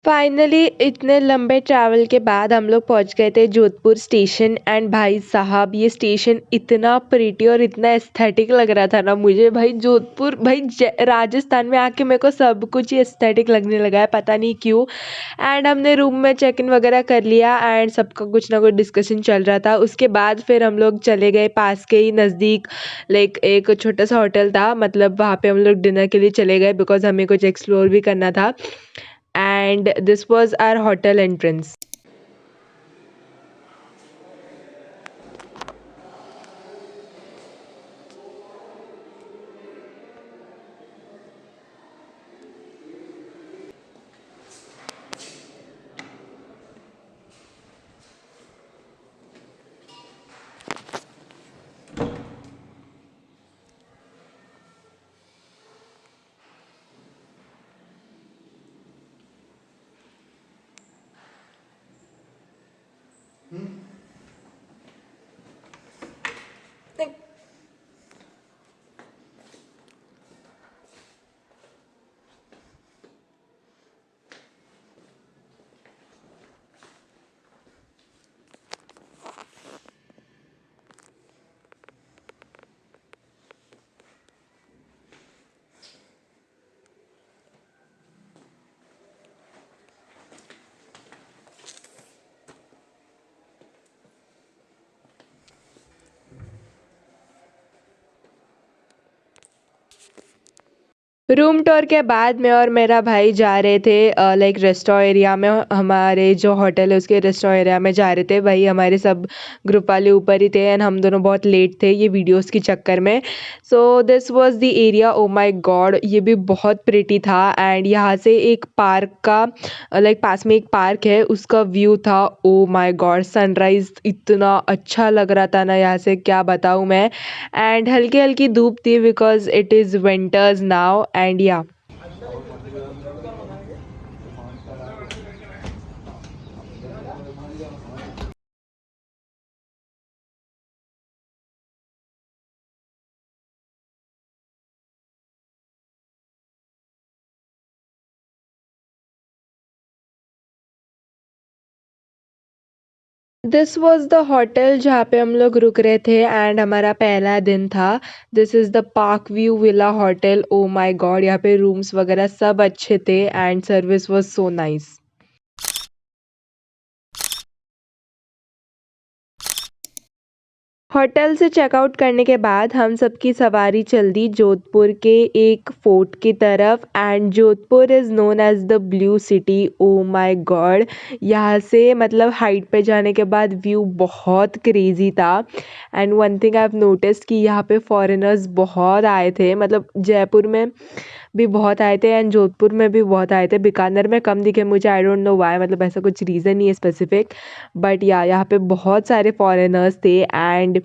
Finally इतने लंबे travel के बाद हम लोग पहुंच गए थे जोधपुर स्टेशन एंड भाई साहब ये स्टेशन इतना प्रिटी और इतना एस्थेटिक लग रहा था ना मुझे भाई जोधपुर भाई राजस्थान में आके मेरे को सब कुछ ही एस्थेटिक लगने लगा है पता नहीं क्यों। एंड हमने रूम में चेक इन वगैरह कर लिया एंड सबका कुछ ना कुछ डिस्कशन चल रहा था। उसके बाद फिर हम लोग चले गए पास के ही नज़दीक लाइक एक छोटा सा होटल था, मतलब वहाँ पे हम लोग डिनर के लिए चले गए बिकॉज हमें कुछ एक्सप्लोर भी करना था। And this was our hotel entrance. Room tour के बाद मैं और मेरा भाई जा रहे थे लाइक रेस्टोरेंट एरिया में। हमारे जो होटल है उसके रेस्टोरेंट एरिया में जा रहे थे। भाई हमारे सब ग्रुप वाले ऊपर ही थे एंड हम दोनों बहुत लेट थे ये वीडियोस के चक्कर में। So this was the area. O my God ये भी बहुत प्रिटी था। एंड यहाँ से एक पार्क का लाइक पास में एक पार्क है उसका व्यू था। ओ माय गॉड सनराइज इतना अच्छा लग रहा था ना यहाँ से क्या बताऊँ मैं। एंड हल्की हल्की धूप थी because it is winters now and या दिस वॉज द होटल जहाँ पे हम लोग रुक रहे थे एंड हमारा पहला दिन था। This is the park view villa hotel. O my god यहाँ पे रूम्स वगैरह सब अच्छे थे and service was so nice. Hotel से चेकआउट करने के बाद हम सबकी सवारी चल दी जोधपुर के एक फोर्ट की तरफ। And Jodhpur is known as the blue city. Oh my god यहाँ से मतलब हाइट पे जाने के बाद व्यू बहुत क्रेजी था। And one thing I have notice कि यहाँ पे फॉरेनर्स बहुत आए थे, मतलब जयपुर में भी बहुत आए थे एंड जोधपुर में भी बहुत आए थे। बीकानेर में कम दिखे मुझे, आई डोंट नो व्हाई, मतलब ऐसा कुछ रीज़न नहीं है स्पेसिफिक। बट या यहाँ पे बहुत सारे फॉरेनर्स थे एंड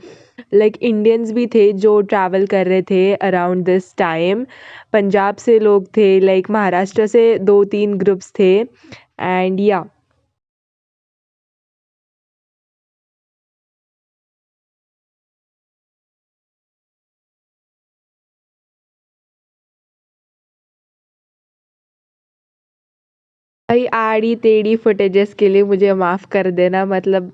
लाइक इंडियंस भी थे जो ट्रैवल कर रहे थे अराउंड दिस टाइम। पंजाब से लोग थे, लाइक महाराष्ट्र से 2-3 ग्रुप्स थे एंड या भाई आड़ी टेढ़ी फुटेजेस के लिए मुझे माफ़ कर देना। मतलब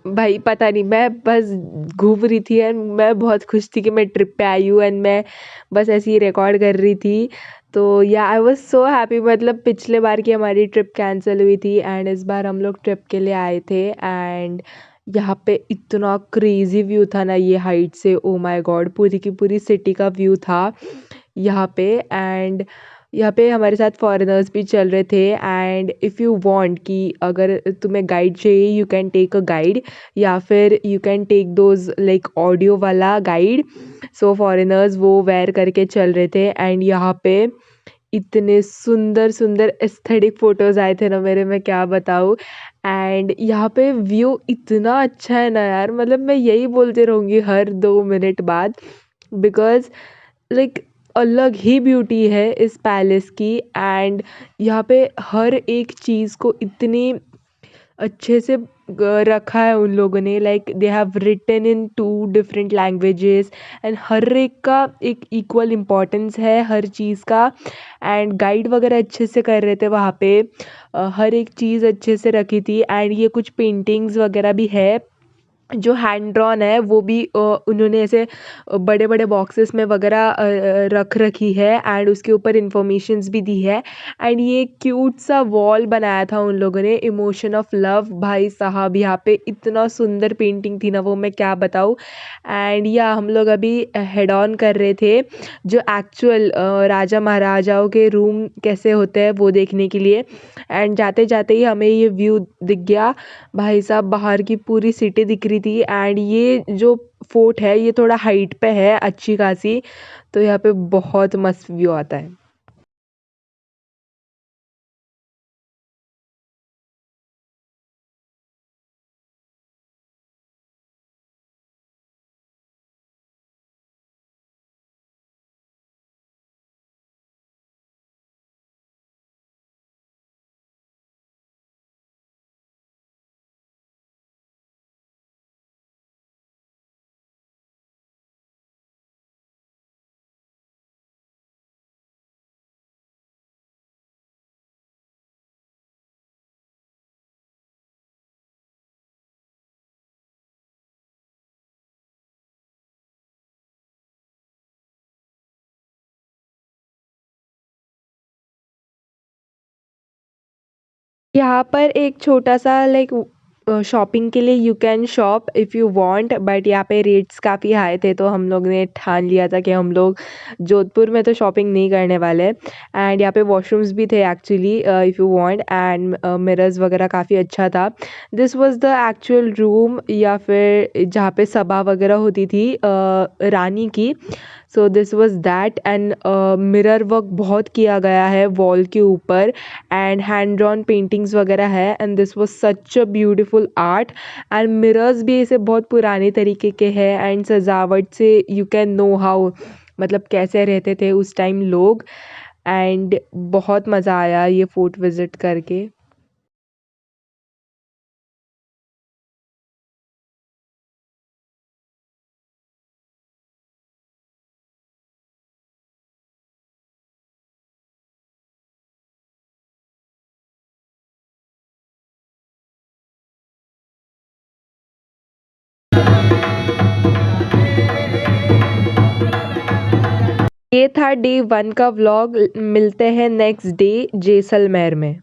भाई पता नहीं, मैं बस घूम रही थी एंड मैं बहुत खुश थी कि मैं ट्रिप पे आई हूँ एंड मैं बस ऐसे ही रिकॉर्ड कर रही थी। तो या आई वाज सो हैप्पी। मतलब पिछले बार की हमारी ट्रिप कैंसिल हुई थी एंड इस बार हम लोग ट्रिप के लिए आए थे। एंड यहाँ पे इतना क्रेजी व्यू था ना ये हाइट से। ओ माय गॉड पूरी की पूरी सिटी का व्यू था यहाँ पे। एंड यहाँ पे हमारे साथ फॉरेनर्स भी चल रहे थे एंड इफ़ यू वांट कि अगर तुम्हें गाइड चाहिए you can take a guide या फिर you can take those like audio वाला गाइड। सो फॉरेनर्स वो वेयर करके चल रहे थे एंड यहाँ पे इतने सुंदर सुंदर एस्थेटिक फ़ोटोज़ आए थे ना मेरे, मैं क्या बताऊँ। एंड यहाँ पे व्यू इतना अच्छा है ना यार, मतलब मैं यही बोलते रहूँगी हर 2 मिनट बाद बिकॉज़ लाइक अलग ही ब्यूटी है इस पैलेस की। एंड यहाँ पे हर एक चीज़ को इतनी अच्छे से रखा है उन लोगों ने, like they have written in 2 different languages and हर एक का एक इक्वल इम्पोर्टेंस है हर चीज़ का। एंड गाइड वगैरह अच्छे से कर रहे थे वहाँ पे। हर एक चीज़ अच्छे से रखी थी एंड ये कुछ पेंटिंग्स वगैरह भी है जो हैंड ड्रॉन है, वो भी उन्होंने ऐसे बड़े बड़े बॉक्सेस में वगैरह रख रखी है एंड उसके ऊपर इंफॉर्मेशंस भी दी है। एंड ये क्यूट सा वॉल बनाया था उन लोगों ने, इमोशन ऑफ लव। भाई साहब यहाँ पे इतना सुंदर पेंटिंग थी ना, वो मैं क्या बताऊँ। एंड या हम लोग अभी हेड ऑन कर रहे थे जो एक्चुअल राजा महाराजाओं के रूम कैसे होते हैं वो देखने के लिए। एंड जाते जाते ही हमें ये व्यू दिख गया। भाई साहब बाहर की पूरी सिटी दिख रही थी एंड ये जो फोर्ट है ये थोड़ा हाइट पे है अच्छी खासी, तो यहाँ पे बहुत मस्त व्यू आता है। यहाँ पर एक छोटा-सा लाइक शॉपिंग के लिए you can shop if you want, but यहाँ पे रेट्स काफ़ी हाई थे तो हम लोग ने ठान लिया था कि हम लोग जोधपुर में तो शॉपिंग नहीं करने वाले। एंड यहाँ पे वॉशरूम्स भी थे actually if you want, and mirrors वगैरह काफ़ी अच्छा था। This was the actual room या फिर जहाँ पे सभा वगैरह होती थी रानी की। So this was that. And mirror work बहुत किया गया है वॉल के ऊपर एंड हैंड ड्रॉन पेंटिंग्स वगैरह है and this was such a beautiful art. And mirrors भी ऐसे बहुत पुराने तरीके के हैं एंड सजावट से यू कैन नो हाउ, मतलब कैसे रहते थे उस टाइम लोग। एंड बहुत मज़ा आया ये फोर्ट विज़िट करके। ये था डे 1 का व्लॉग। मिलते हैं नेक्स्ट डे जैसलमेर में।